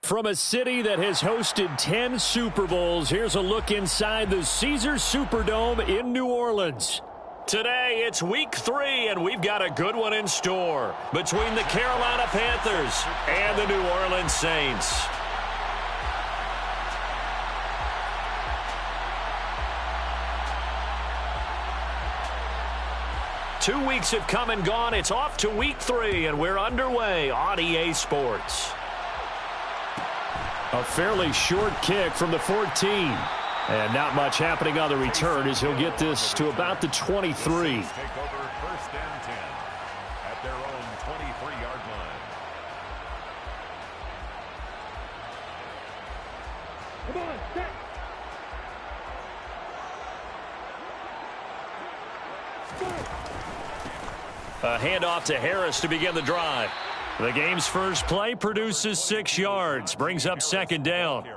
From a city that has hosted 10 Super Bowls, here's a look inside the Caesars Superdome in New Orleans. Today, it's week 3, and we've got a good one in store between the Carolina Panthers and the New Orleans Saints. Two weeks have come and gone. It's off to week 3, and we're underway on EA Sports. A fairly short kick from the 14. And not much happening on the return as he'll get this to about the 23. Take over first and 10 at their own 23-yard line. Come on, set. A handoff to Harris to begin the drive. The game's first play produces 6 yards, brings up second down.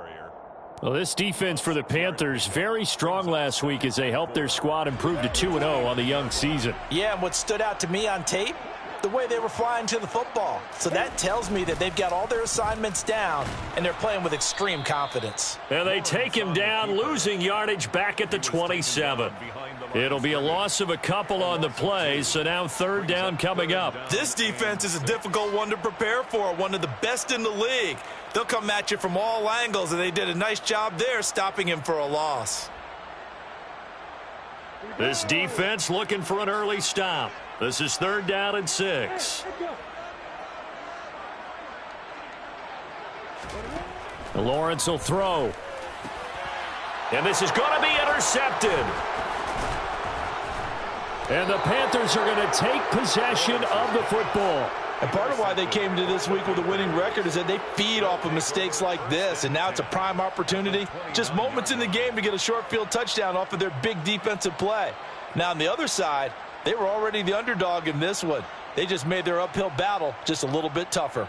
Well, this defense for the Panthers, very strong last week as they helped their squad improve to 2-0 on the young season. Yeah, and what stood out to me on tape, the way they were flying to the football. So that tells me that they've got all their assignments down, and they're playing with extreme confidence. And they take him down, losing yardage back at the 27. It'll be a loss of a couple on the play, so now third down coming up. This defense is a difficult one to prepare for, one of the best in the league. They'll come at you from all angles, and they did a nice job there stopping him for a loss. This defense looking for an early stop. This is third down and 6. Lawrence will throw. And this is going to be intercepted. And the Panthers are going to take possession of the football. And part of why they came to this week with a winning record is that they feed off of mistakes like this. And now it's a prime opportunity. Just moments in the game to get a short field touchdown off of their big defensive play. Now on the other side, they were already the underdog in this one. They just made their uphill battle just a little bit tougher.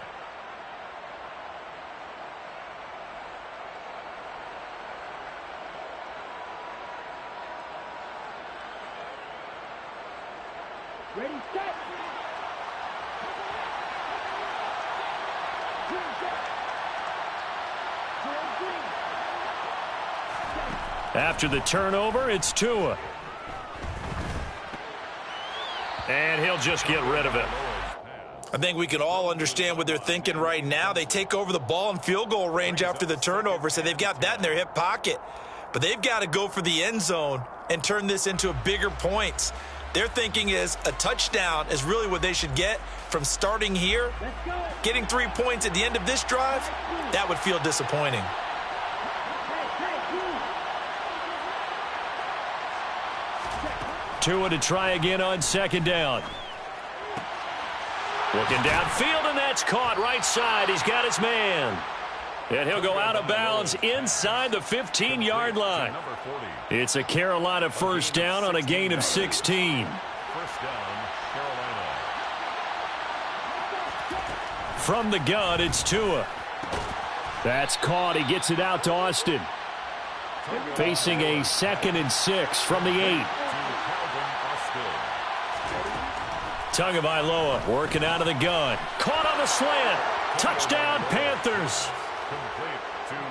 Ready, set. After the turnover, it's Tua. And he'll just get rid of it. I think we can all understand what they're thinking right now. They take over the ball in field goal range after the turnover, so they've got that in their hip pocket. But they've got to go for the end zone and turn this into a bigger points. Their thinking is a touchdown is really what they should get from starting here. Getting 3 points at the end of this drive, that would feel disappointing. Tua to try again on second down. Looking downfield, and that's caught right side. He's got his man. And he'll go out of bounds inside the 15-yard line. It's a Carolina first down on a gain of 16. First down, Carolina. From the gun, it's Tua. That's caught. He gets it out to Austin. Facing a 2nd and 6 from the 8. Tagovailoa working out of the gun. Caught on the slant. Touchdown, Panthers.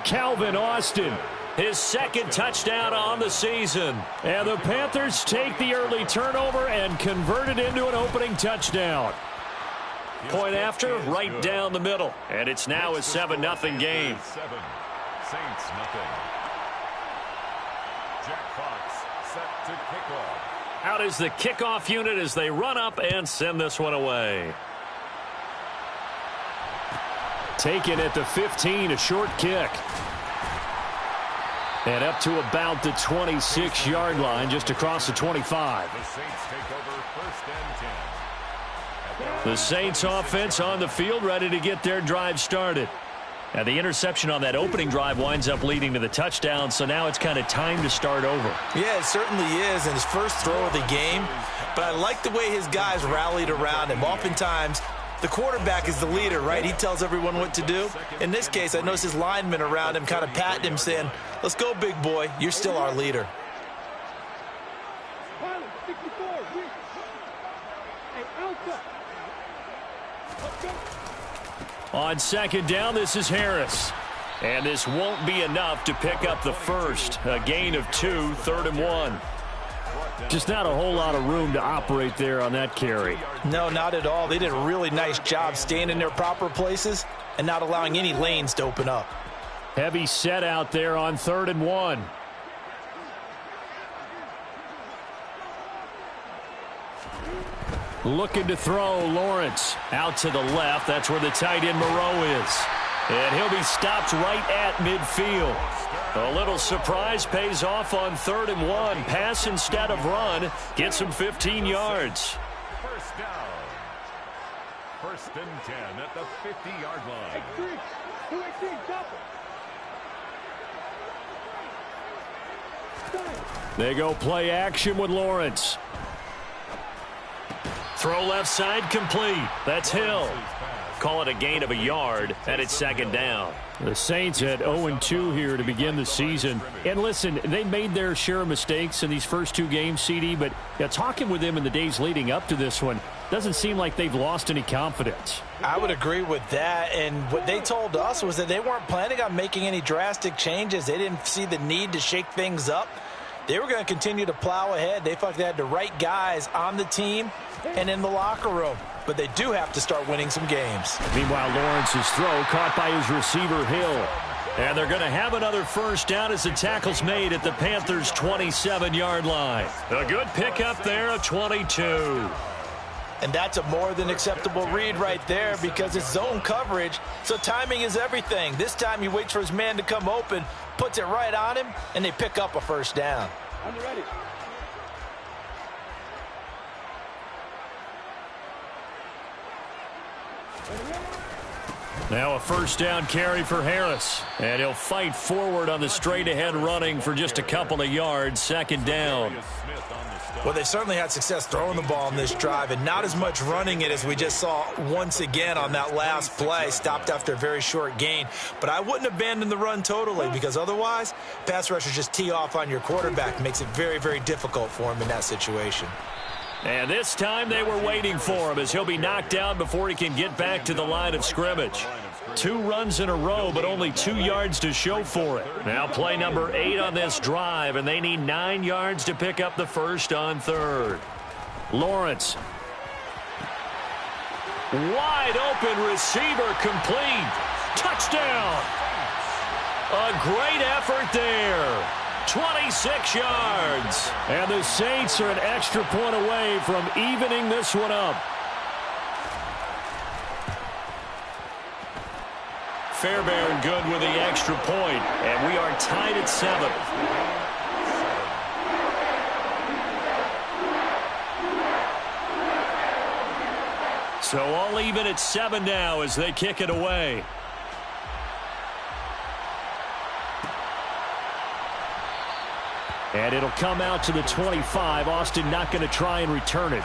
Calvin Austin, his 2nd touchdown on the season. And the Panthers take the early turnover and convert it into an opening touchdown. Point after, right down the middle. And it's now a 7-0 game. Saints nothing. Jack Fox set to kick off. Out is the kickoff unit as they run up and send this one away. Taken at the 15, a short kick. And up to about the 26-yard line, just across the 25. The Saints take over first and 10. The Saints offense on the field, ready to get their drive started. And the interception on that opening drive winds up leading to the touchdown, so now it's kind of time to start over. Yeah, it certainly is, and his first throw of the game. But I like the way his guys rallied around him. Oftentimes, the quarterback is the leader, right? He tells everyone what to do. In this case, I noticed his linemen around him kind of patting him, saying, let's go, big boy. You're still our leader. On second down, this is Harris. And this won't be enough to pick up the first. A gain of 2, 3rd and 1. Just not a whole lot of room to operate there on that carry. No, not at all. They did a really nice job staying in their proper places and not allowing any lanes to open up. Heavy set out there on 3rd and 1. Looking to throw, Lawrence. Out to the left. That's where the tight end Moreau is. And he'll be stopped right at midfield. A little surprise pays off on 3rd and 1. Pass instead of run. Gets him 15 yards. First down. 1st and 10 at the 50-yard line. X3, 218, double. They go play action with Lawrence. Throw left side complete. That's Hill. Call it a gain of a yard, and it's 2nd down. The Saints at 0-2 here to begin the season. And listen, they made their share of mistakes in these first 2 games, CD, but talking with them in the days leading up to this one, doesn't seem like they've lost any confidence. I would agree with that, and what they told us was that they weren't planning on making any drastic changes. They didn't see the need to shake things up. They were going to continue to plow ahead. They felt they had the right guys on the team and in the locker room. But they do have to start winning some games. Meanwhile, Lawrence's throw caught by his receiver, Hill. And they're going to have another first down as the tackle's made at the Panthers' 27-yard line. A good pickup there of 22. And that's a more than acceptable read right there because it's zone coverage, so timing is everything. This time he waits for his man to come open, puts it right on him, and they pick up a first down. Are you ready? Now a first down carry for Harris. And he'll fight forward on the straight-ahead running for just a couple of yards. 2nd down. Well, they certainly had success throwing the ball on this drive and not as much running it as we just saw once again on that last play. Stopped after a very short gain. But I wouldn't abandon the run totally because otherwise, pass rushers just tee off on your quarterback. Makes it very, very difficult for him in that situation. And this time they were waiting for him as he'll be knocked down before he can get back to the line of scrimmage. 2 runs in a row, but only 2 yards to show for it. Now play number 8 on this drive, and they need 9 yards to pick up the first on 3rd. Lawrence. Wide open receiver complete. Touchdown. A great effort there. 26 yards. And the Saints are an extra point away from evening this one up. Fairbairn good with the extra point, and we are tied at 7. So all even at 7 now as they kick it away. And it'll come out to the 25. Austin not going to try and return it.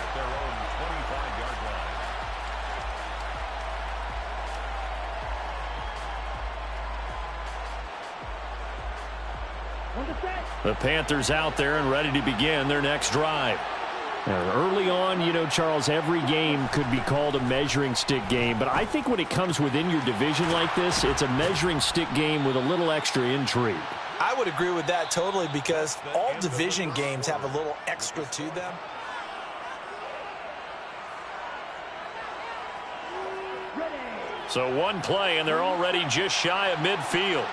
The Panthers out there and ready to begin their next drive. Now, early on, Charles, every game could be called a measuring stick game. But I think when it comes within your division like this, it's a measuring stick game with a little extra intrigue. I would agree with that totally because all division games have a little extra to them. So one play, and they're already just shy of midfield.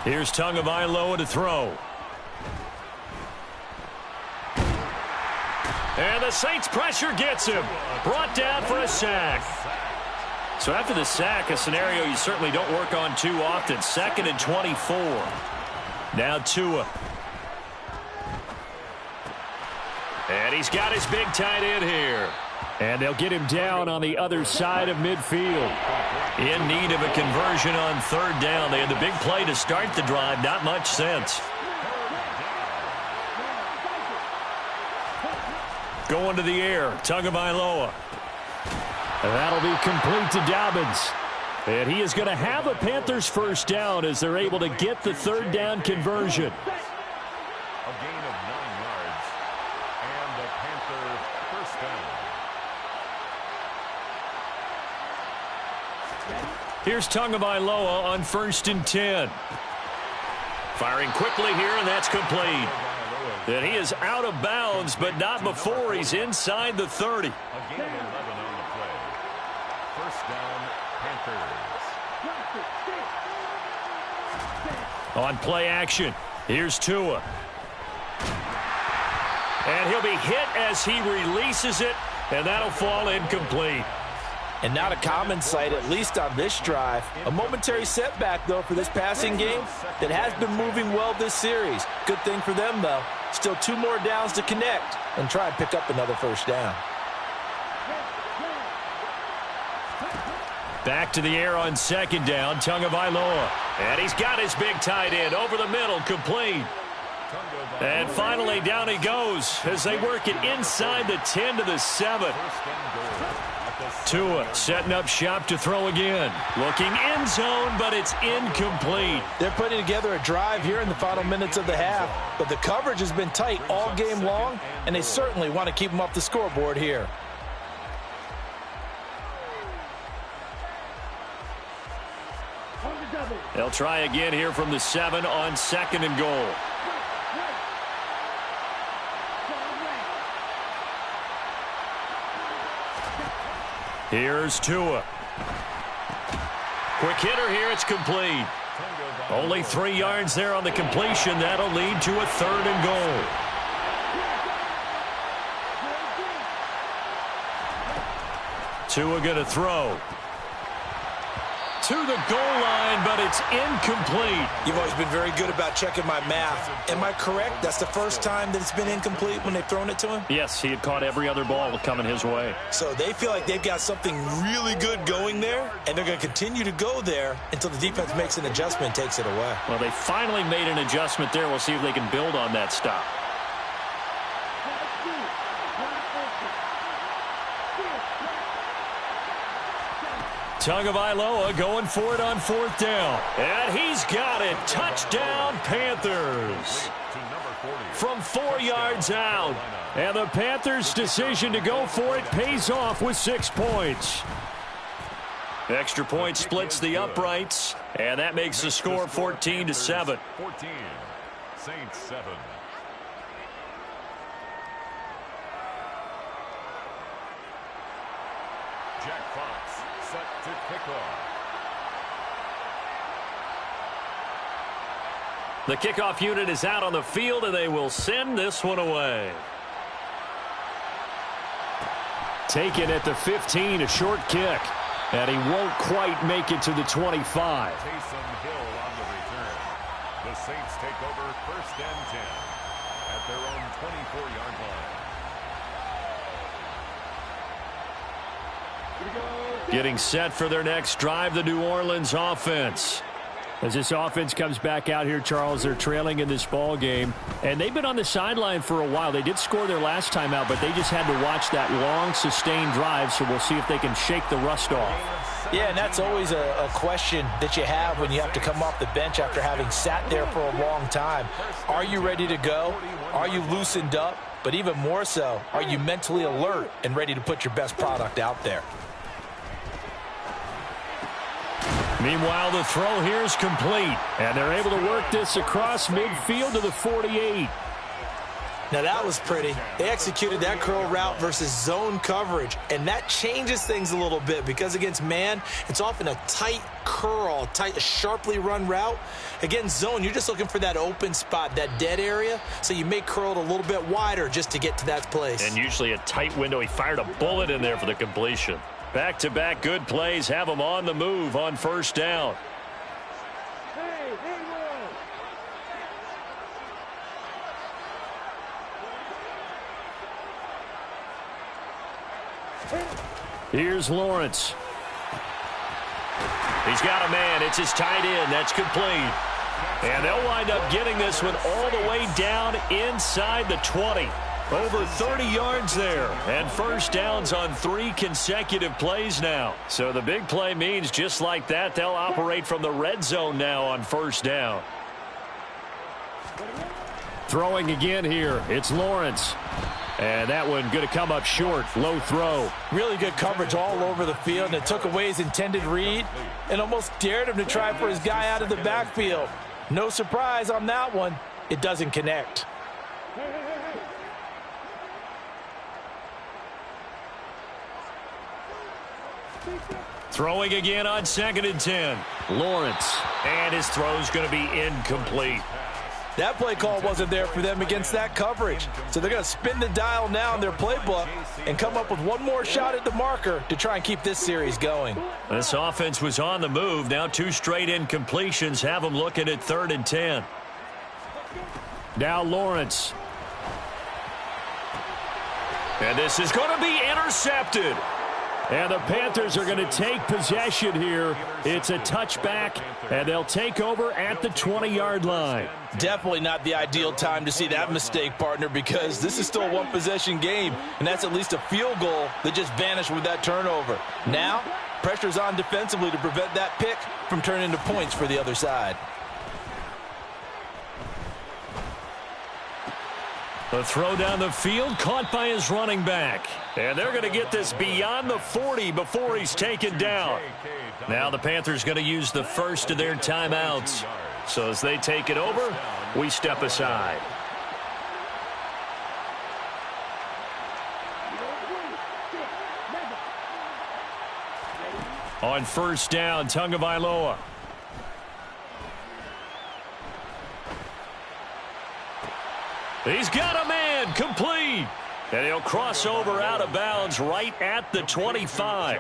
Here's Tagovailoa to throw. And the Saints pressure gets him. Brought down for a sack. So after the sack, a scenario you certainly don't work on too often. 2nd and 24. Now Tua. And he's got his big tight end here. And they'll get him down on the other side of midfield. In need of a conversion on 3rd down. They had the big play to start the drive. Not much sense. Going to the air. Tagovailoa. And that'll be complete to Dobbins. And he is going to have a Panthers first down as they're able to get the 3rd down conversion. A gain of 9 yards. And the Panther first down. Here's Tagovailoa on 1st and 10. Firing quickly here, and that's complete. And he is out of bounds, but not before he's inside the 30. A gain of 11 on the play. First down, Panthers. On play action, here's Tua. And he'll be hit as he releases it, and that'll fall incomplete. And not a common sight, at least on this drive. A momentary setback, though, for this passing game that has been moving well this series. Good thing for them, though. Still 2 more downs to connect and try and pick up another first down. Back to the air on 2nd down, Tagovailoa. And he's got his big tight end over the middle, complete. And finally, down he goes as they work it inside the 10 to the 7. Tua setting up shop to throw again. Looking end zone, but it's incomplete. They're putting together a drive here in the final minutes of the half, but the coverage has been tight all game long, and they certainly want to keep them off the scoreboard here. They'll try again here from the 7 on 2nd and goal. Here's Tua. Quick hitter here, it's complete. Only 3 yards there on the completion. That'll lead to a 3rd and goal. Tua gonna throw. To the goal line, but it's incomplete. You've always been very good about checking my math. Am I correct? That's the first time that it's been incomplete when they've thrown it to him? Yes, he had caught every other ball coming his way. So they feel like they've got something really good going there, and they're going to continue to go there until the defense makes an adjustment and takes it away. Well, they finally made an adjustment there. We'll see if they can build on that stop. Tagovailoa going for it on 4th down. And he's got it. Touchdown, Panthers. From 4 yards out. And the Panthers' decision to go for it pays off with 6 points. Extra point splits the uprights. And that makes the score 14-7. 14. Saints 7. Jack Fox set to kick off. The kickoff unit is out on the field, and they will send this one away. Taken at the 15, a short kick. And he won't quite make it to the 25. Taysom Hill on the return. The Saints take over 1st and 10 at their own 24-yard line. Getting set for their next drive, the New Orleans offense. As this offense comes back out here, Charles, they're trailing in this ball game. And they've been on the sideline for a while. They did score their last time out, but they just had to watch that long, sustained drive. So we'll see if they can shake the rust off. Yeah, and that's always a question that you have when you have to come off the bench after having sat there for a long time. Are you ready to go? Are you loosened up? But even more so, are you mentally alert and ready to put your best product out there? Meanwhile, the throw here is complete. And they're able to work this across midfield to the 48. Now that was pretty. They executed that curl route versus zone coverage, and that changes things a little bit because against man, it's often a tight curl, a sharply run route. Against zone, you're just looking for that open spot, that dead area, so you may curl it a little bit wider just to get to that place. And usually a tight window. He fired a bullet in there for the completion. Back-to-back good plays have him on the move on 1st down. Here's Lawrence. He's got a man. It's his tight end. That's complete. And they'll wind up getting this one all the way down inside the 20. Over 30 yards there. And 1st downs on 3 consecutive plays now. So the big play means just like that, they'll operate from the red zone now on 1st down. Throwing again here. It's Lawrence. And that one going to come up short. Low throw. Really good coverage all over the field, and it took away his intended read and almost dared him to try for his guy out of the backfield. No surprise on that one. It doesn't connect. Throwing again on 2nd and 10. Lawrence. And his throw's going to be incomplete. That play call wasn't there for them against that coverage. So they're going to spin the dial now in their playbook and come up with one more shot at the marker to try and keep this series going. This offense was on the move. Now 2 straight incompletions have them looking at 3rd and 10. Now Lawrence. And this is going to be intercepted. And the Panthers are going to take possession here. It's a touchback, and they'll take over at the 20-yard line. Definitely not the ideal time to see that mistake, partner, because this is still a one-possession game, and that's at least a field goal that just vanished with that turnover. Now, pressure's on defensively to prevent that pick from turning into points for the other side. The throw down the field, caught by his running back. And they're going to get this beyond the 40 before he's taken down. Now the Panthers going to use the first of their timeouts. So as they take it over, we step aside. On 1st down, Tagovailoa. He's got a man, complete. And he'll cross over out of bounds right at the 25.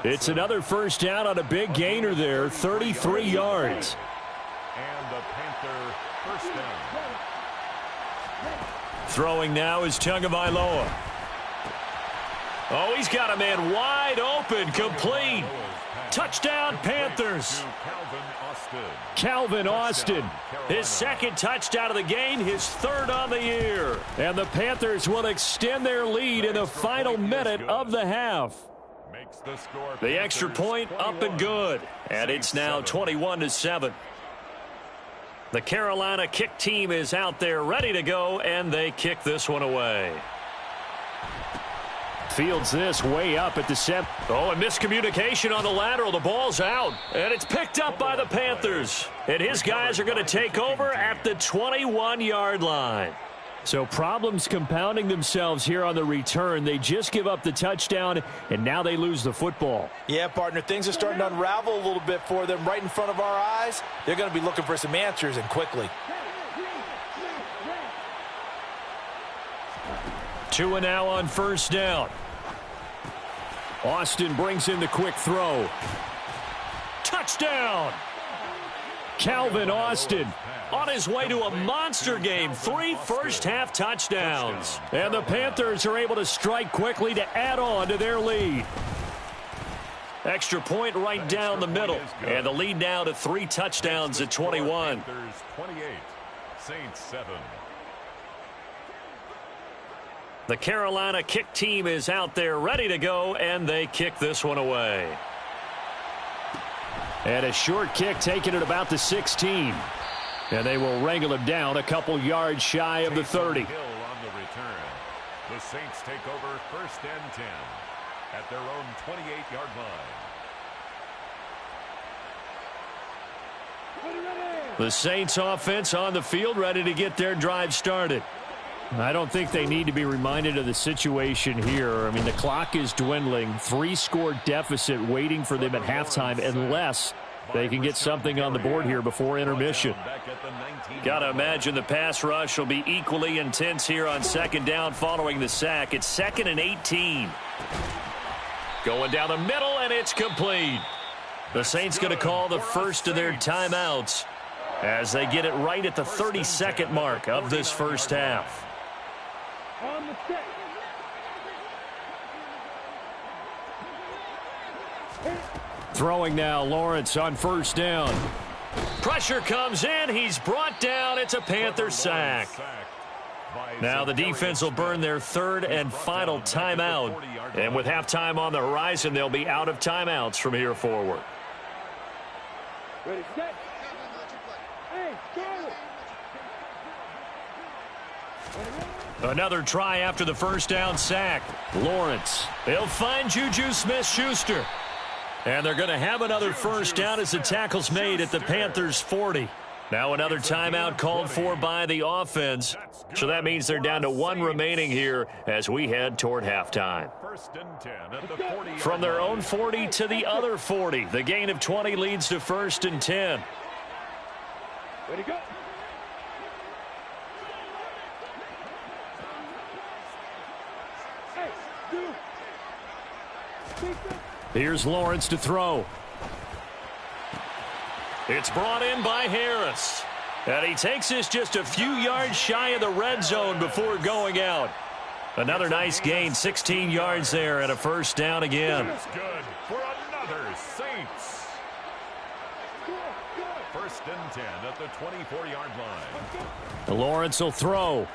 It's another 1st down on a big gainer there, 33 yards. And the Panther 1st down. Throwing now is Tagovailoa. Oh, he's got a man wide open, complete. Touchdown, Panthers. Calvin Austin, his 2nd touchdown of the game, his 3rd on the year. And the Panthers will extend their lead in the final minute of the half. The extra point up and good. And it's now 21-7. The Carolina kick team is out there ready to go, and they kick this one away. Fields this way up at the 7. Oh, a miscommunication on the lateral. The ball's out, and it's picked up by the Panthers. And his guys are going to take over at the 21-yard line. So problems compounding themselves here on the return. They just give up the touchdown, and now they lose the football. Yeah, partner, things are starting to unravel a little bit for them right in front of our eyes. They're going to be looking for some answers, and quickly. 2 now on 1st down. Austin brings in the quick throw. Touchdown! Calvin Austin on his way to a monster game. 3 first-half touchdowns. And the Panthers are able to strike quickly to add on to their lead. Extra point right down the middle. And the lead now to 3 touchdowns at 21. 28, Saints 7. The Carolina kick team is out there ready to go, and they kick this one away. And a short kick taken at about the 16. And they will wrangle him down a couple yards shy of the 30. Hill on the return. The Saints take over 1st and 10 at their own 28-yard line. The Saints offense on the field ready to get their drive started. I don't think they need to be reminded of the situation here. I mean, the clock is dwindling. 3-score deficit waiting for them at halftime unless they can get something on the board here before intermission. Got to imagine the pass rush will be equally intense here on 2nd down following the sack. It's 2nd and 18. Going down the middle, and it's complete. The Saints going to call the first of their timeouts as they get it right at the 32nd mark of this first half. On the set. Throwing now, Lawrence on 1st down. Pressure comes in. He's brought down. It's a Panther sack. Now the defense will burn their 3rd and final timeout. And with halftime on the horizon, they'll be out of timeouts from here forward. Ready, set. Hey, go! Another try after the first down sack. Lawrence. They'll find Juju Smith-Schuster. And they're going to have another first down as the tackle's made at the Panthers' 40. Now another timeout called for by the offense. So that means they're down to one remaining here as we head toward halftime. From their own 40 to the other 40. The gain of 20 leads to 1st and 10. Ready to go. Hey, here's Lawrence to throw. It's brought in by Harris. And he takes this just a few yards shy of the red zone before going out. Another nice gain, 16 yards there and a first down again. Good for another Saints. 1st and 10 at the 24-yard line. Lawrence will throw.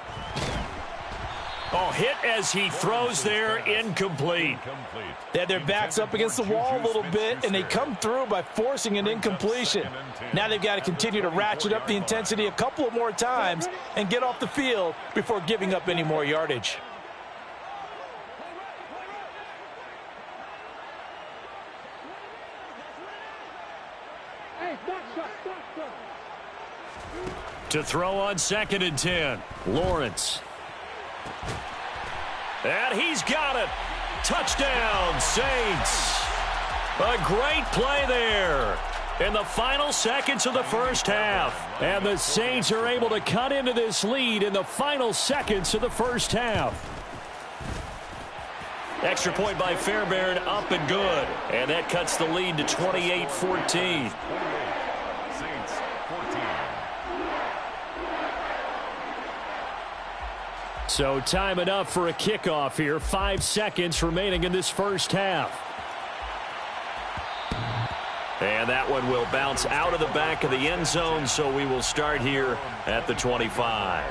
Oh, hit as he throws there, incomplete. They had their backs up against the wall a little bit, and they come through by forcing an incompletion. Now they've got to continue to ratchet up the intensity a couple of more times and get off the field before giving up any more yardage. To throw on 2nd and 10. Lawrence. And he's got it. Touchdown, Saints. A great play there in the final seconds of the first half. And the Saints are able to cut into this lead in the final seconds of the first half. Extra point by Fairbairn, up and good. And that cuts the lead to 28-14. So time enough for a kickoff here. 5 seconds remaining in this first half. And that one will bounce out of the back of the end zone, so we will start here at the 25.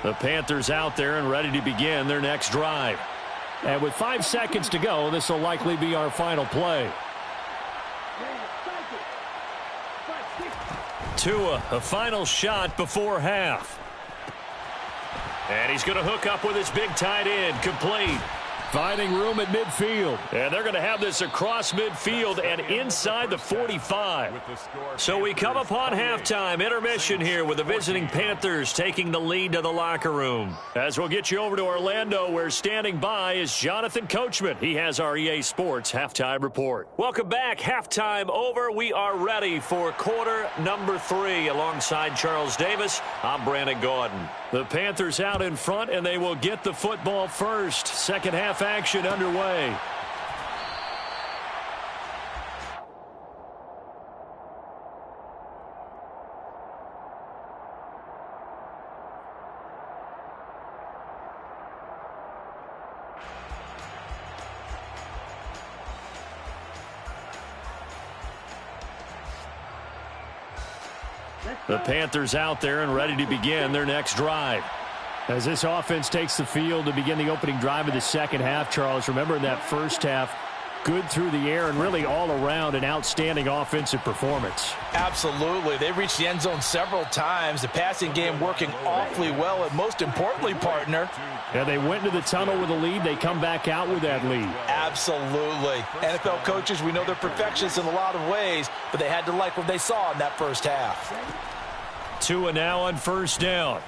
The Panthers out there and ready to begin their next drive. And with 5 seconds to go, this will likely be our final play. Tua, a final shot before half. And he's going to hook up with his big tight end, complete. Finding room at midfield. And they're going to have this across midfield and inside the 45. So we come upon halftime, intermission here with the visiting Panthers taking the lead to the locker room. As we'll get you over to Orlando, where standing by is Jonathan Coachman. He has our EA Sports Halftime Report. Welcome back. Halftime over. We are ready for quarter number 3. Alongside Charles Davis, I'm Brandon Gaudin. The Panthers out in front, and they will get the football first. Second half action underway. The Panthers out there and ready to begin their next drive. As this offense takes the field to begin the opening drive of the second half, Charles, remember in that first half, good through the air and really all around an outstanding offensive performance. Absolutely. They reached the end zone several times. The passing game working awfully well, and most importantly, partner. Yeah, they went into the tunnel with a lead. They come back out with that lead. Absolutely. NFL coaches, we know they're perfectionists in a lot of ways, but they had to like what they saw in that first half. Tua now on first down.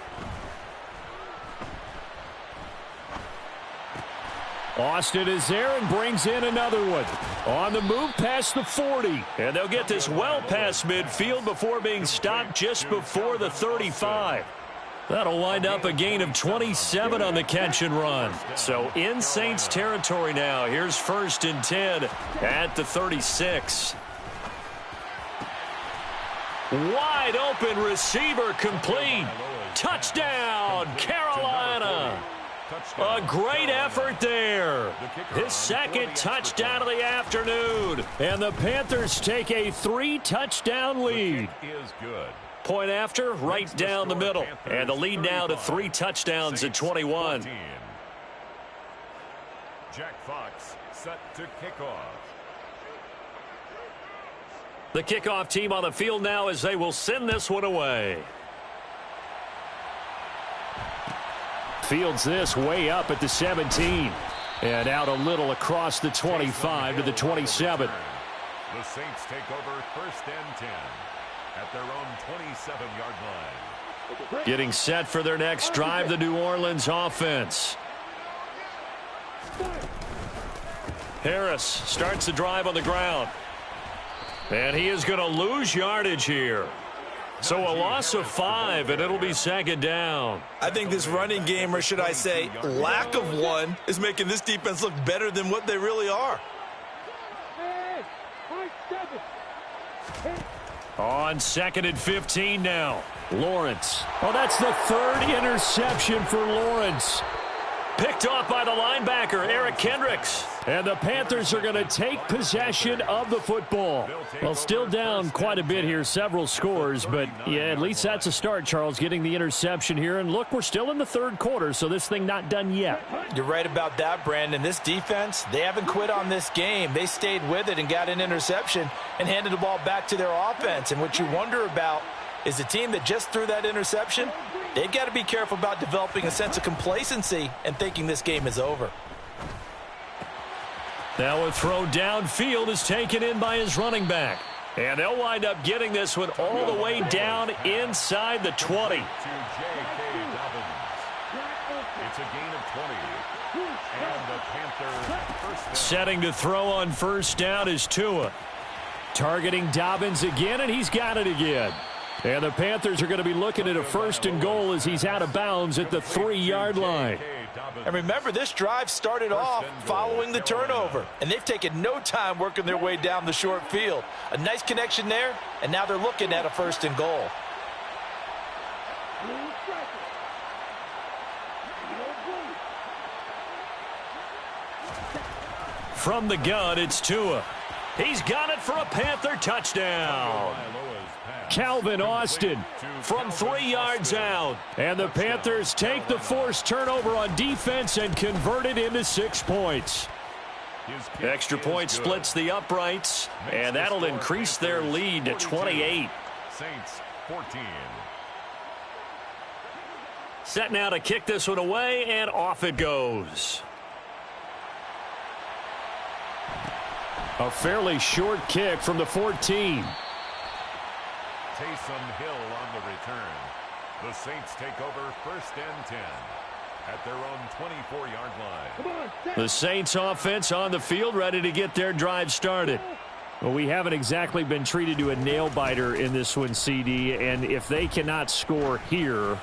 Austin is there and brings in another one. On the move past the 40. And they'll get this well past midfield before being stopped just before the 35. That'll wind up a gain of 27 on the catch and run. So in Saints territory now. Here's 1st and 10 at the 36. Wide open receiver complete. Touchdown, Carolina. A great effort there. His second touchdown of the afternoon. And the Panthers take a 3-touchdown lead. Point after, right down the middle. And the lead now to 3 touchdowns at 21. Jack Fox set to kick off. The kickoff team on the field now as they will send this one away. Fields this way up at the 17. And out a little across the 25 to the 27. The Saints take over 1st and 10 at their own 27-yard line. Getting set for their next drive, the New Orleans offense. Harris starts the drive on the ground. And he is going to lose yardage here. So a loss of 5, and it'll be 2nd down. I think this running game, or should I say lack of one, is making this defense look better than what they really are. On 2nd and 15 now. Lawrence. Oh, that's the 3rd interception for Lawrence. Picked off by the linebacker, Eric Kendricks. And the Panthers are going to take possession of the football. Well, still down quite a bit here, several scores, but yeah, at least that's a start, Charles, getting the interception here. And look, we're still in the 3rd quarter, so this thing not done yet. You're right about that, Brandon. This defense, they haven't quit on this game. They stayed with it and got an interception and handed the ball back to their offense. And what you wonder about is the team that just threw that interception, they've got to be careful about developing a sense of complacency and thinking this game is over. Now a throw downfield is taken in by his running back. And they'll wind up getting this one all the way down inside the 20. To J.K. Dobbins. It's a gain of 20. And the Panthers first down. Setting to throw on 1st down is Tua. Targeting Dobbins again, and he's got it again. And the Panthers are going to be looking at a 1st and goal as he's out of bounds at the 3-yard line. And remember, this drive started off following the turnover, and they've taken no time working their way down the short field. A nice connection there, and now they're looking at a 1st and goal. From the gun, it's Tua. He's got it for a Panther touchdown. Calvin Austin from 3 yards out. And the Panthers take the forced turnover on defense and convert it into 6 points. Extra point splits the uprights, and that'll increase their lead to 28. Saints 14. Set now to kick this one away, and off it goes. A fairly short kick from the 14. Taysom Hill on the return. The Saints take over 1st and 10 at their own 24-yard line. The Saints offense on the field, ready to get their drive started. Well, we haven't exactly been treated to a nail-biter in this one, CD, and if they cannot score here,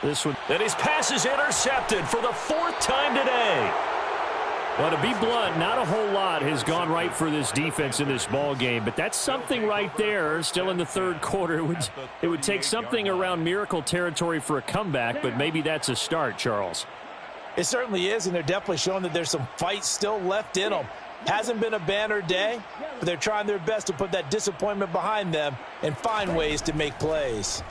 this one... And his pass is intercepted for the 4th time today. Well, to be blunt, not a whole lot has gone right for this defense in this ball game, but that's something right there. Still in the 3rd quarter. It would take something around miracle territory for a comeback, but maybe that's a start, Charles. It certainly is, and they're definitely showing that there's some fight still left in them. Hasn't been a banner day, but they're trying their best to put that disappointment behind them and find ways to make plays.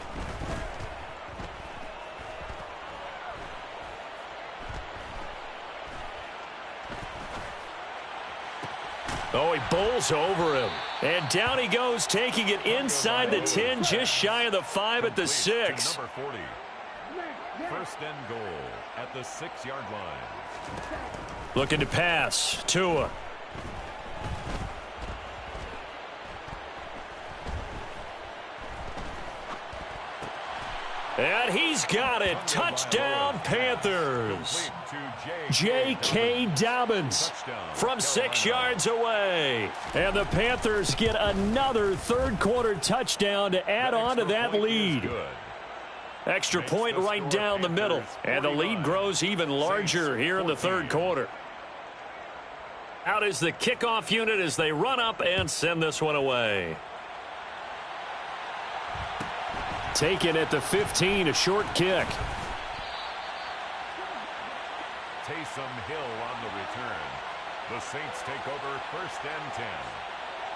Oh, he bowls over him. And down he goes, taking it inside the 10, just shy of the 5 at the 6. Number 40. 1st and goal at the 6-yard line. Looking to pass. Tua. And he's got it. Touchdown, Panthers. J.K. Dobbins from 6 yards away. And the Panthers get another 3rd quarter touchdown to add on to that lead. Extra point right down the middle. And the lead grows even larger here in the 3rd quarter. Out is the kickoff unit as they run up and send this one away. Taken at the 15, a short kick. Taysom Hill on the return. The Saints take over 1st and 10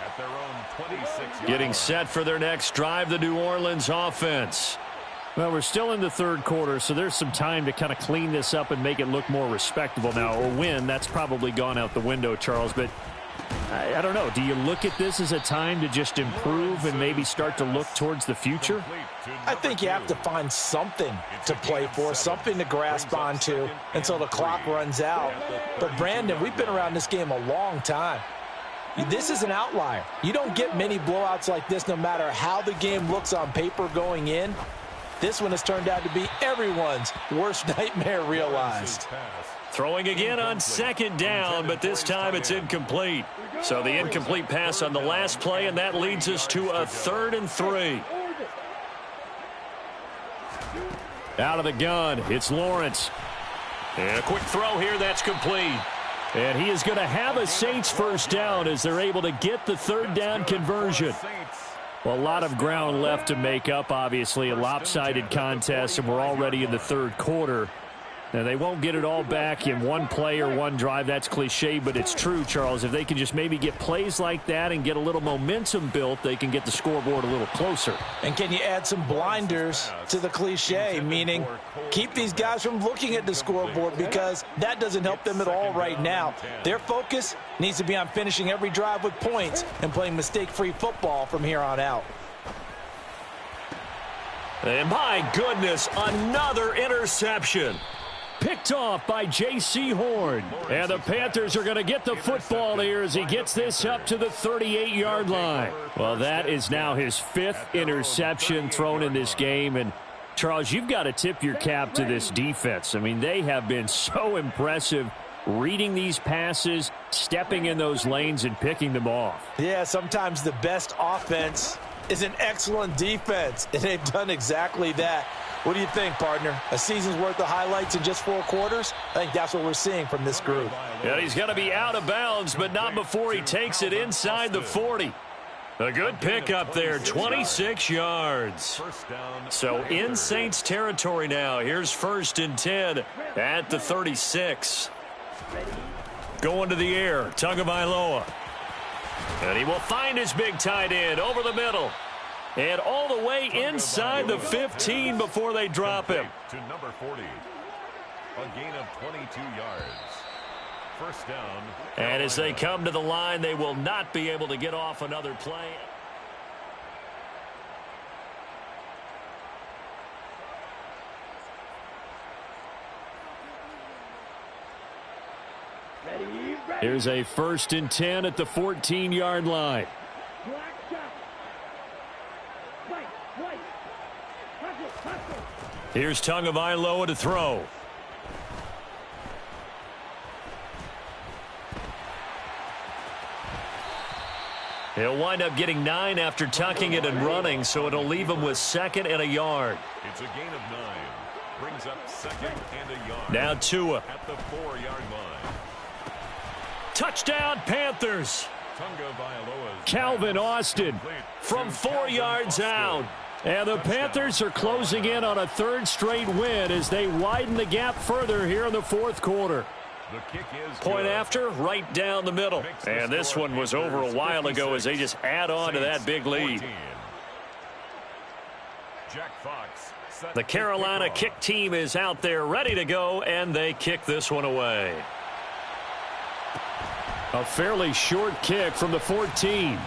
at their own 26. Getting set for their next drive, the New Orleans offense. Well, we're still in the 3rd quarter, so there's some time to kind of clean this up and make it look more respectable now. A win, that's probably gone out the window, Charles, but I don't know. Do you look at this as a time to just improve and maybe start to look towards the future? I think you have to find something to play for, something to grasp onto until the clock runs out. But, Brandon, we've been around this game a long time. This is an outlier. You don't get many blowouts like this no matter how the game looks on paper going in. This one has turned out to be everyone's worst nightmare realized. Throwing again on second down, but this time it's incomplete. So the incomplete pass on the last play, and that leads us to a 3rd and 3. Out of the gun, it's Lawrence. And a quick throw here, that's complete. And he is going to have a Saints first down as they're able to get the 3rd down conversion. Well, a lot of ground left to make up, obviously. A lopsided contest, and we're already in the 3rd quarter. Now, they won't get it all back in one play or one drive. That's cliche, but it's true, Charles. If they can just maybe get plays like that and get a little momentum built, they can get the scoreboard a little closer. And can you add some blinders to the cliche, meaning keep these guys from looking at the scoreboard, because that doesn't help them at all right now. Their focus needs to be on finishing every drive with points and playing mistake-free football from here on out. And my goodness, another interception. Picked off by J.C. Horn. And the Panthers are going to get the football here as he gets this up to the 38-yard line. Well, that is now his 5th interception thrown in this game. And, Charles, you've got to tip your cap to this defense. I mean, they have been so impressive reading these passes, stepping in those lanes, and picking them off. Yeah, sometimes the best offense is an excellent defense, and they've done exactly that. What do you think, partner? A season's worth of highlights in just 4 quarters? I think that's what we're seeing from this group. Yeah, he's going to be out of bounds, but not before he takes it inside the 40. A good pickup there, 26 yards. So in Saints territory now. Here's 1st and 10 at the 36. Going to the air, Tagovailoa. And he will find his big tight end over the middle. And all the way inside the 15 before they drop him. To number 40. A gain of 22 yards. First down. And as they come to the line, they will not be able to get off another play. Here's a 1st and 10 at the 14-yard line. Here's Tagovailoa to throw. He'll wind up getting 9 after tucking it and running, so it'll leave him with 2nd and a yard. It's a gain of 9. Brings up 2nd and a yard. Now Tua. At the 4-yard line. Touchdown, Panthers. Calvin Austin from 4 yards out. And the Panthers are closing in on a 3rd straight win as they widen the gap further here in the 4th quarter. The kick is Point after, right down the middle. And this one was over a while ago as they just add on to that big lead. Jack Fox. The Carolina kick team is out there ready to go, and they kick this one away. A fairly short kick from the 14.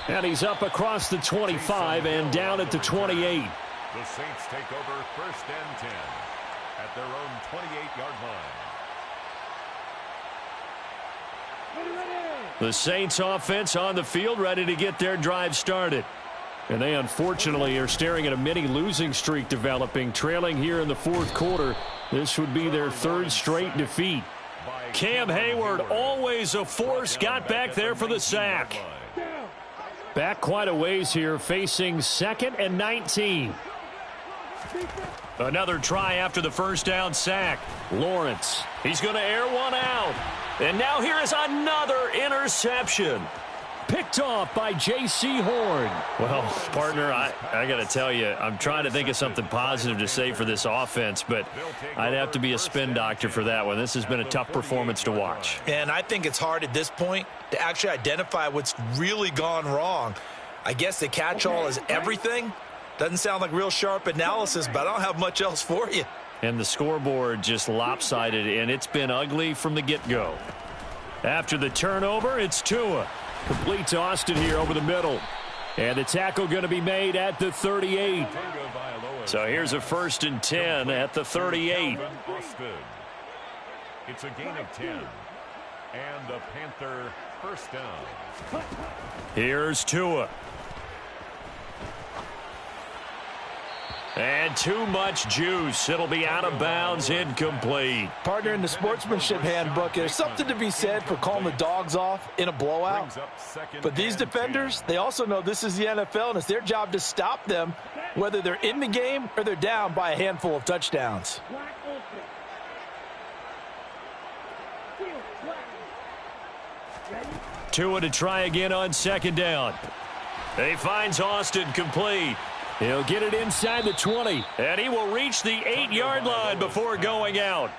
And he's up across the 25 and down at the 28. The Saints take over 1st and 10 at their own 28-yard line. The Saints offense on the field ready to get their drive started. And they unfortunately are staring at a mini losing streak developing, trailing here in the 4th quarter. This would be their 3rd straight defeat. Cam Hayward, always a force, got back there for the sack. Back quite a ways here, facing 2nd and 19. Another try after the first down sack. Lawrence, he's going to air one out. And now here is another interception. Picked off by J.C. Horn. Well, partner, I got to tell you, I'm trying to think of something positive to say for this offense, but I'd have to be a spin doctor for that one. This has been a tough performance to watch. And I think it's hard at this point to actually identify what's really gone wrong. I guess the catch-all is everything. Doesn't sound like real sharp analysis, but I don't have much else for you. And the scoreboard just lopsided, and it's been ugly from the get-go. After the turnover, it's Tua. Complete to Austin here over the middle. And the tackle going to be made at the 38. So here's a 1st and 10 at the 38. It's a gain of 10. And the Panther first down. Here's Tua. And too much juice. It'll be out of bounds, incomplete. Partner, in the sportsmanship handbook, there's something to be said for calling the dogs off in a blowout. But these defenders, they also know this is the NFL, and it's their job to stop them, whether they're in the game or they're down by a handful of touchdowns. Tua to try again on 2nd down. He finds Austin complete. He'll get it inside the 20, and he will reach the 8-yard line before going out.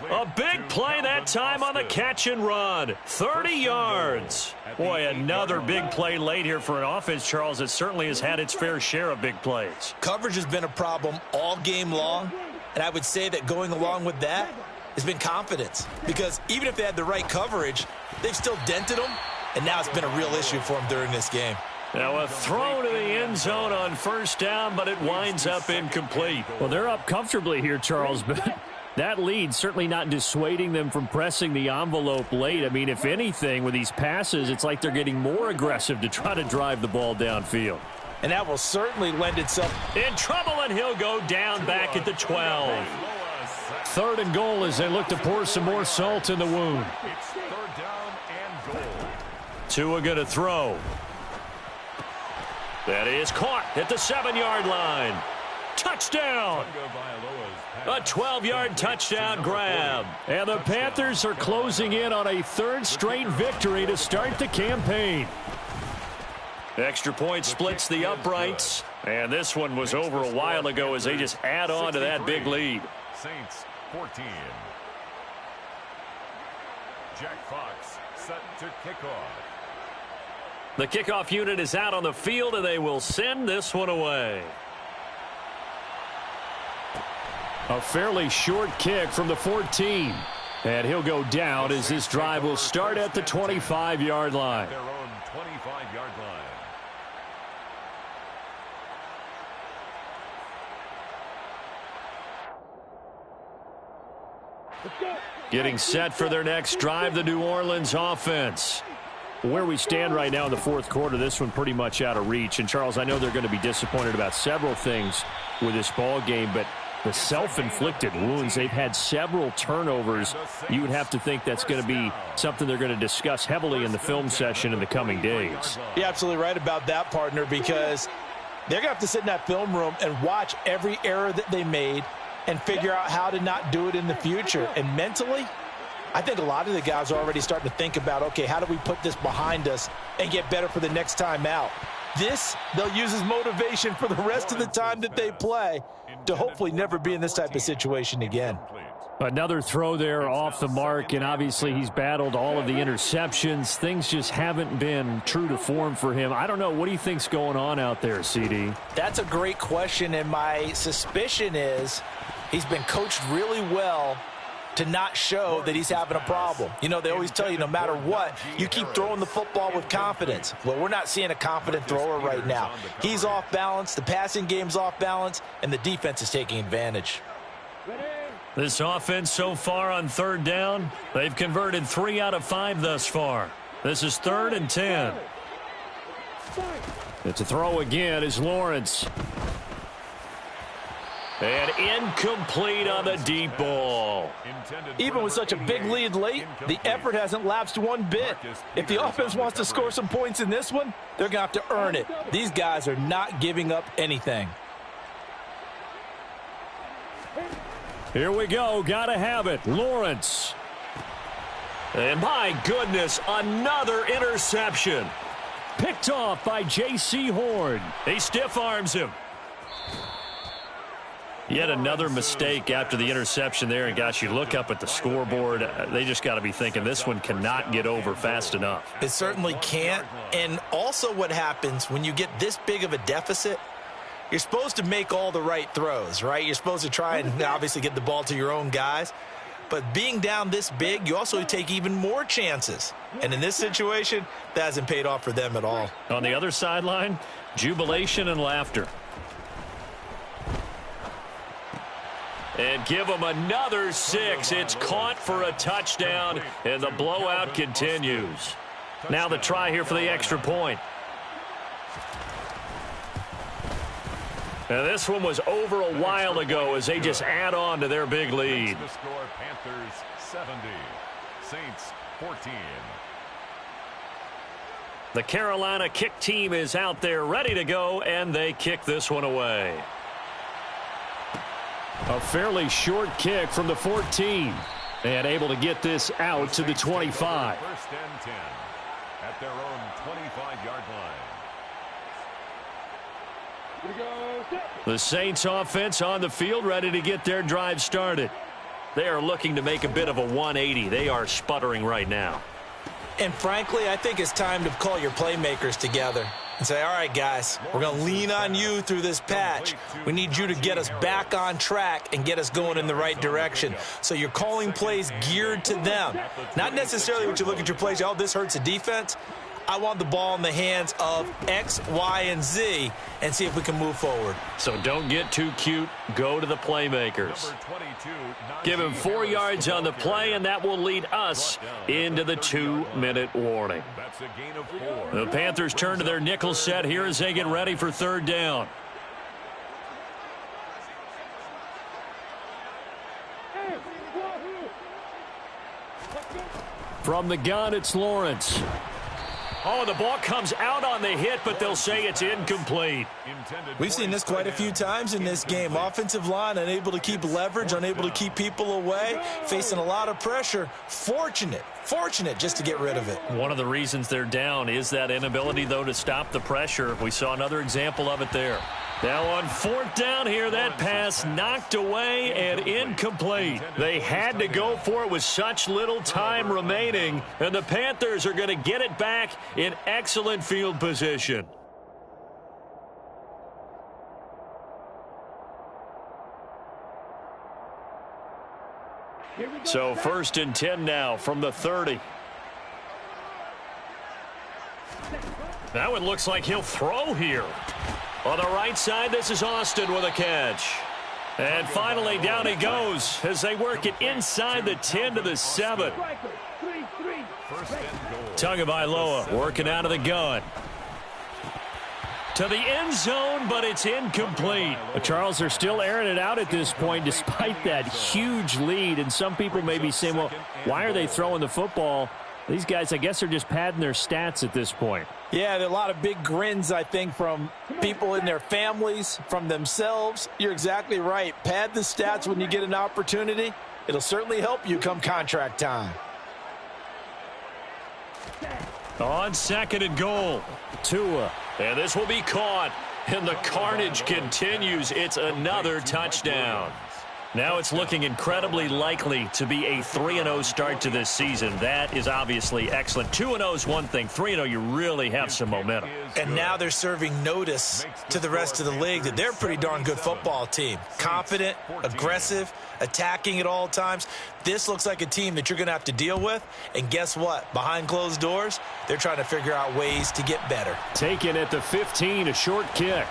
A big play that time on the catch and run. 30 yards. Boy, another big play late here for an offense, Charles, that certainly has had its fair share of big plays. Coverage has been a problem all game long, and I would say that going along with that has been confidence. Because even if they had the right coverage, they've still dented them, and now it's been a real issue for them during this game. Now a throw to the end zone on 1st down, but it winds up incomplete. Well, they're up comfortably here, Charles, but that lead certainly not dissuading them from pressing the envelope late. I mean, if anything, with these passes, it's like they're getting more aggressive to try to drive the ball downfield. And that will certainly lend itself. In trouble, and he'll go down back at the 12. 3rd and goal as they look to pour some more salt in the wound. It's 3rd down and goal. Tua going to throw. That is caught at the 7-yard line. Touchdown! A 12-yard touchdown grab. And the Panthers are closing in on a 3rd straight victory to start the campaign. Extra point splits the uprights. And this one was over a while ago as they just add on to that big lead. Saints 14. Jack Fox set to kick off. The kickoff unit is out on the field, and they will send this one away. A fairly short kick from the 14. And he'll go down as this drive will start at the 25-yard line. Their own 25-yard line. Getting set for their next drive, the New Orleans offense. Where we stand right now in the 4th quarter, this one pretty much out of reach. And, Charles, I know they're going to be disappointed about several things with this ball game, but the self-inflicted wounds, they've had several turnovers. You would have to think that's going to be something they're going to discuss heavily in the film session in the coming days. You're absolutely right about that, partner, because they're going to have to sit in that film room and watch every error that they made and figure out how to not do it in the future. And mentally, I think a lot of the guys are already starting to think about, okay, how do we put this behind us and get better for the next time out? This, they'll use as motivation for the rest of the time that they play to hopefully never be in this type of situation again. Another throw there off the mark, and obviously he's battled all of the interceptions. Things just haven't been true to form for him. I don't know. What do you think's going on out there, CD? That's a great question, and my suspicion is he's been coached really well to not show that he's having a problem. You know, they always tell you no matter what, you keep throwing the football with confidence. Well, we're not seeing a confident thrower right now. He's off balance, the passing game's off balance, and the defense is taking advantage. This offense so far on 3rd down, they've converted 3 out of 5 thus far. This is 3rd and 10. It's a throw again is Lawrence. And incomplete on the deep ball. Even with such a big lead late, the effort hasn't lapsed one bit. If the offense wants to score some points in this one, they're going to have to earn it. These guys are not giving up anything. Here we go. Got to have it. Lawrence. And my goodness, another interception. Picked off by J.C. Horn. He stiff arms him. Yet another mistake after the interception there. And, gosh, you look up at the scoreboard. They just got to be thinking this one cannot get over fast enough. It certainly can't. And also what happens when you get this big of a deficit, you're supposed to make all the right throws, right? You're supposed to try and obviously get the ball to your own guys. But being down this big, you also take even more chances. And in this situation, that hasn't paid off for them at all. On the other sideline, jubilation and laughter. And give them another 6. It's caught for a touchdown, and the blowout continues. Now the try here for the extra point. And this one was over a while ago as they just add on to their big lead. The score, Panthers 70, Saints 14. The Carolina kick team is out there ready to go, and they kick this one away. A fairly short kick from the 14. And able to get this out to the 25. First and 10 at their own 25-yard line. The Saints offense on the field ready to get their drive started. They are looking to make a bit of a 180. They are sputtering right now. And frankly, I think it's time to call your playmakers together and say, all right, guys, we're going to lean on you through this patch. We need you to get us back on track and get us going in the right direction. So you're calling plays geared to them. Not necessarily what you look at your plays, oh, this hurts the defense. I want the ball in the hands of X, Y, and Z and see if we can move forward. So don't get too cute. Go to the playmakers. Give him 4 yards on the play, and that will lead us into the 2-minute warning. That's a gain of 4. The Panthers turn to their nickel set here as they get ready for third down. From the gun, it's Lawrence. Oh, the ball comes out on the hit, but they'll say it's incomplete. We've seen this quite a few times in this game. Offensive line unable to keep leverage, unable to keep people away, facing a lot of pressure. Fortunate just to get rid of it. One of the reasons they're down is that inability, though, to stop the pressure. We saw another example of it there. Now on fourth down here, that pass knocked away and incomplete. They had to go for it with such little time remaining, and the Panthers are going to get it back in excellent field position. So first and 10 now from the 30. That one looks like he'll throw here. On the right side, this is Austin with a catch. And finally, down he goes as they work it inside the 10 to the 7. Tagovailoa working out of the gun. To the end zone, but it's incomplete. Charles, they're still airing it out at this point despite that huge lead. And some people may be saying, well, why are they throwing the football? These guys, I guess, are just padding their stats at this point. Yeah, there are a lot of big grins, I think, from people in their families, from themselves. You're exactly right. Pad the stats when you get an opportunity. It'll certainly help you come contract time. On second and goal, Tua. And this will be caught. And the carnage continues. It's another touchdown. Now it's looking incredibly likely to be a 3-0 start to this season. That is obviously excellent. 2-0 is one thing. 3-0, you really have some momentum. And now they're serving notice to the rest of the league that they're a pretty darn good football team. Confident, aggressive, attacking at all times. This looks like a team that you're going to have to deal with. And guess what? Behind closed doors, they're trying to figure out ways to get better. Taken at the 15, a short kick.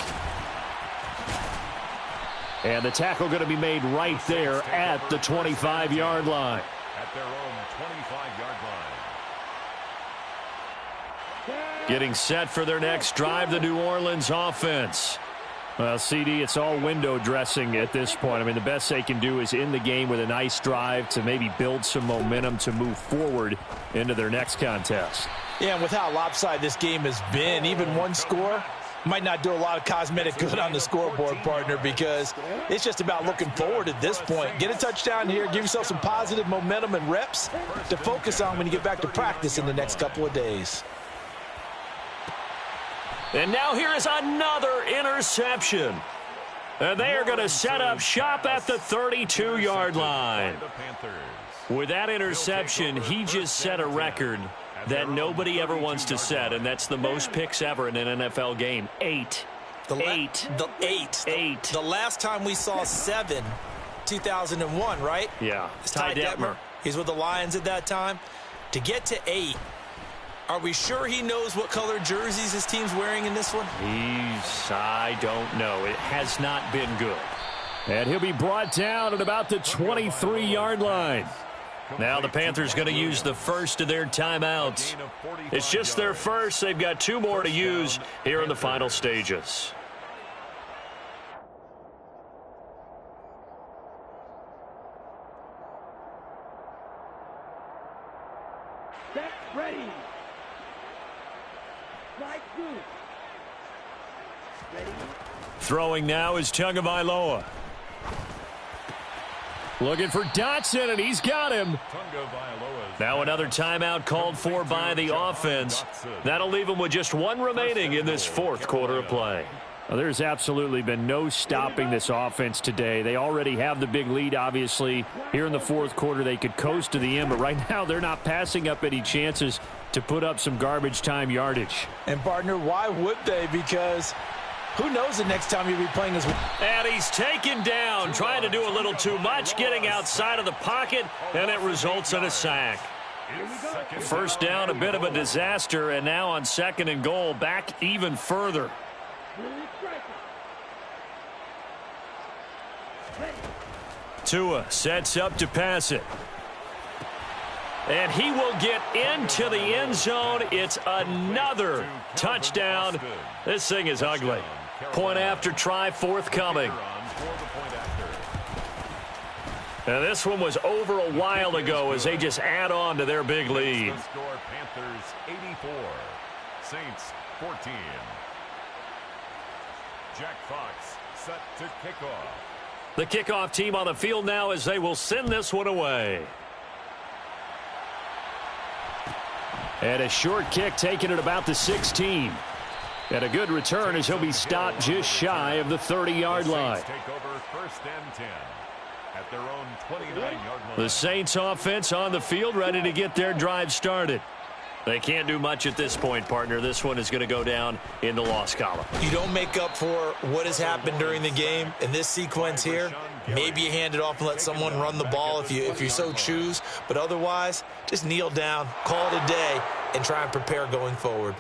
And the tackle going to be made right there at the 25-yard line. At their own 25-yard line. Getting set for their next drive, the New Orleans offense. Well, CD, it's all window dressing at this point. I mean, the best they can do is in the game with a nice drive to maybe build some momentum to move forward into their next contest. Yeah, and with how lopsided this game has been, even one score might not do a lot of cosmetic good on the scoreboard, partner, because it's just about looking forward at this point. Get a touchdown here, give yourself some positive momentum and reps to focus on when you get back to practice in the next couple of days. And now here is another interception. And they are going to set up shop at the 32-yard line. With that interception, he just set a record that nobody ever wants to set, and that's the most picks ever in an NFL game. 8. The last time we saw 7 2001, right? Yeah, It's Ty Detmer. He's with the Lions at that time. To get to 8, are we sure he knows what color jerseys his team's wearing in this one? I don't know. It has not been good. And he'll be brought down at about the 23-yard line. Now the Panthers going to use the first of their timeouts. It's just their first. They've got 2 more to use here in the final stages. Set, ready. Slide through. Ready. Throwing now is Tagovailoa. Looking for Dotson, and he's got him. Now another timeout called for by the offense. That'll leave them with just 1 remaining in this 4th quarter of play. Well, there's absolutely been no stopping this offense today. They already have the big lead, obviously. Here in the 4th quarter, they could coast to the end, but right now they're not passing up any chances to put up some garbage time yardage. And, partner, why would they? Because who knows the next time you'll be playing as well. And he's taken down, trying to do a little too much, getting outside of the pocket, and it results in a sack. First down, a bit of a disaster, and now on 2nd and goal, back even further. Tua sets up to pass it. And he will get into the end zone. It's another touchdown. This thing is ugly. Point after try forthcoming. And this one was over a while ago as they just add on to their big lead. Panthers 84, Saints 14. Jack Fox set to kick off. The kickoff team on the field now as they will send this one away. And a short kick taken at about the 16. And a good return as he'll be stopped just shy of the 30-yard line. Take over 1st and 10 at their own 29-yard line. The Saints offense on the field ready to get their drive started. They can't do much at this point, partner. This one is going to go down in the loss column. You don't make up for what has happened during the game in this sequence here. Maybe you hand it off and let someone run the ball if you so choose. But otherwise, just kneel down, call it a day, and try and prepare going forward.